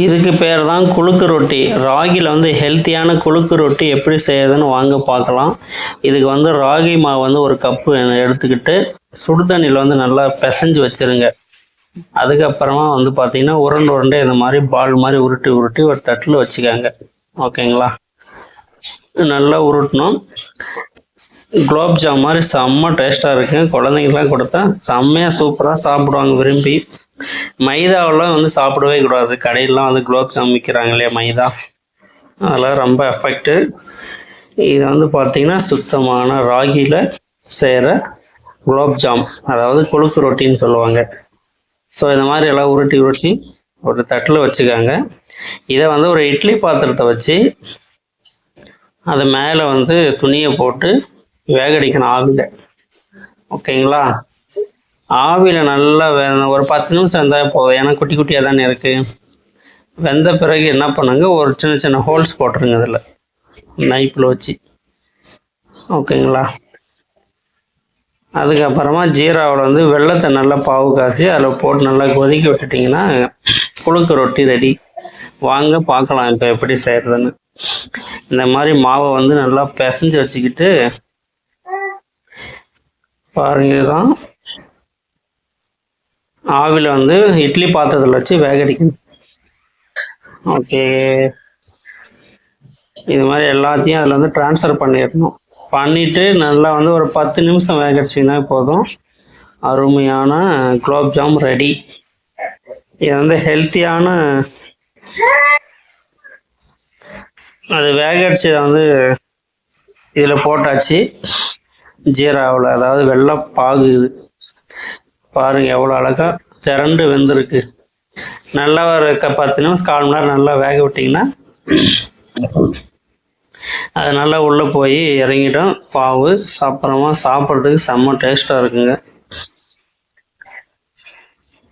இதுக்கு பேர் தான் குழுக்கு ரொட்டி. ராகியில் வந்து ஹெல்த்தியான குழுக்கு ரொட்டி எப்படி செய்யறதுன்னு வாங்க பார்க்கலாம். இதுக்கு வந்து ராகி மாவு வந்து ஒரு கப்பு எடுத்துக்கிட்டு சுடுதண்ணியில் வந்து நல்லா பிசைஞ்சு வச்சுருங்க. அதுக்கப்புறமா வந்து பார்த்தீங்கன்னா உருண்டை உருண்டை இந்த மாதிரி பால் மாதிரி உருட்டி உருட்டி ஒரு தட்டில் வச்சுக்காங்க. ஓகேங்களா? நல்லா உருட்டணும். குலோப் ஜாம் மாதிரி செம்ம டேஸ்ட்டாக இருக்குங்க. குழந்தைங்களாம் கொடுத்தா செம்மையாக சூப்பராக சாப்பிடுவாங்க விரும்பி. மைதாவெல்லாம் வந்து சாப்பிடவே கூடாது. கடையிலாம் வந்து குலோப் ஜாம் விற்கிறாங்க இல்லையா மைதா, அதெல்லாம் ரொம்ப எஃபெக்ட்டு. இது வந்து பார்த்திங்கன்னா சுத்தமான ராகியில் செய்கிற குலோப் ஜாம், அதாவது கொழுக்கு ரொட்டின்னு சொல்லுவாங்க. ஸோ இந்த மாதிரி எல்லாம் உருட்டி உருட்டி ஒரு தட்டில் வச்சுக்காங்க. இதை வந்து ஒரு இட்லி பாத்திரத்தை வச்சு அது மேலே வந்து துணியை போட்டு வேகடிக்கணும் ஆவியில். ஓகேங்களா? ஆவியில் நல்லா ஒரு 10 நிமிஷம் வெந்தால் போதும். ஏன்னா குட்டி குட்டியாக தானே இருக்குது. வெந்த பிறகு என்ன பண்ணுங்க, ஒரு சின்ன சின்ன ஹோல்ஸ் போட்டுருங்க இதில் நைப்பில் வச்சு. ஓகேங்களா? அதுக்கப்புறமா ஜீராவில் வந்து வெள்ளத்தை நல்லா பாவு காசி அதில் போட்டு நல்லா கொதிக்க விட்டுட்டிங்கன்னா குழுக்கு ரொட்டி ரெடி. வாங்க பார்க்கலாம் இப்போ எப்படி செய்கிறதுன்னு. இந்த மாதிரி மாவை வந்து நல்லா பிசைஞ்சு வச்சுக்கிட்டு பாருங்க, தான் ஆவியில் வந்து இட்லி பாத்திரத்தில் வச்சு வேகடிக்கணும். ஓகே, இது மாதிரி எல்லாத்தையும் அதில் வந்து ட்ரான்ஸ்ஃபர் பண்ணிடணும். பண்ணிவிட்டு நல்லா வந்து ஒரு 10 நிமிஷம் வேகடிச்சிங்கன்னா போதும். அருமையான குலோப் ஜாம் ரெடி. இது வந்து ஹெல்த்தியான, அது வேகடிச்சதை வந்து இதில் போட்டாச்சு ஜீராவில், அதாவது வெள்ளை பாகு. இது பாருங்கள் எவ்வளோ அழகாக திரண்டு வெந்திருக்கு. நல்லா ஒரு 10 நிமிஷம் 1/4 மணி நேரம் நல்லா வேக விட்டிங்கன்னா அது நல்லா உள்ளே போய் இறங்கிடும் பாவு. அப்புறமா சாப்பிட்றதுக்கு செம்ம டேஸ்ட்டாக இருக்குங்க.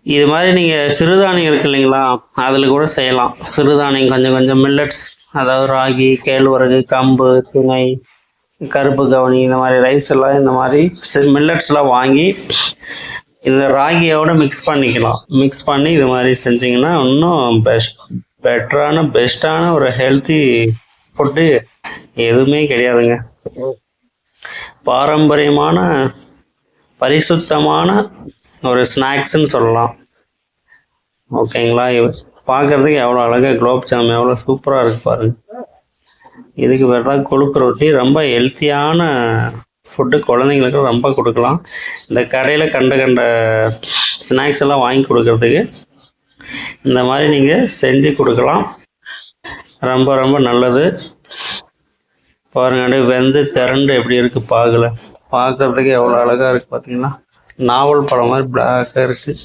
இது மாதிரி நீங்கள் சிறுதானியம் இருக்கு இல்லைங்களா, அதில் கூட செய்யலாம். சிறுதானியம் கொஞ்சம் கொஞ்சம் மில்லட்ஸ், அதாவது ராகி, கேழ்வரகு, கம்பு, திணை, கருப்பு கவுனி, இந்த மாதிரி ரைஸ் எல்லாம், இந்த மாதிரி மில்லட்ஸ்லாம் வாங்கி இந்த ராகியோட மிக்ஸ் பண்ணிக்கலாம். மிக்ஸ் பண்ணி இது மாதிரி செஞ்சிங்கன்னா இன்னும் பெஸ்ட்டான ஒரு ஹெல்த்தி ஃபுட்டு எதுவுமே கிடையாதுங்க. பாரம்பரியமான பரிசுத்தமான ஒரு ஸ்நாக்ஸ்ன்னு சொல்லலாம். ஓகேங்களா? பார்க்குறதுக்கு எவ்வளோ அழகாக குலோப் ஜாம் எவ்வளோ சூப்பராக இருக்குது பாருங்கள். இதுக்கு வேறு கொழுக்கு ரொட்டி ரொம்ப ஹெல்த்தியான ஃபுட்டு. குழந்தைங்களுக்கு ரொம்ப கொடுக்கலாம். இந்த கடையில் கண்ட ஸ்நாக்ஸ் எல்லாம் வாங்கி கொடுக்கறதுக்கு இந்த மாதிரி நீங்கள் செஞ்சு கொடுக்கலாம். ரொம்ப ரொம்ப நல்லது. பாருங்கள், அப்படியே வெந்து திரண்டு எப்படி இருக்குது பாகில். பார்க்குறதுக்கு எவ்வளோ அழகாக இருக்குது பார்த்தீங்கன்னா. நாவல் பழம் மாதிரி பிளாக்காக இருக்குது.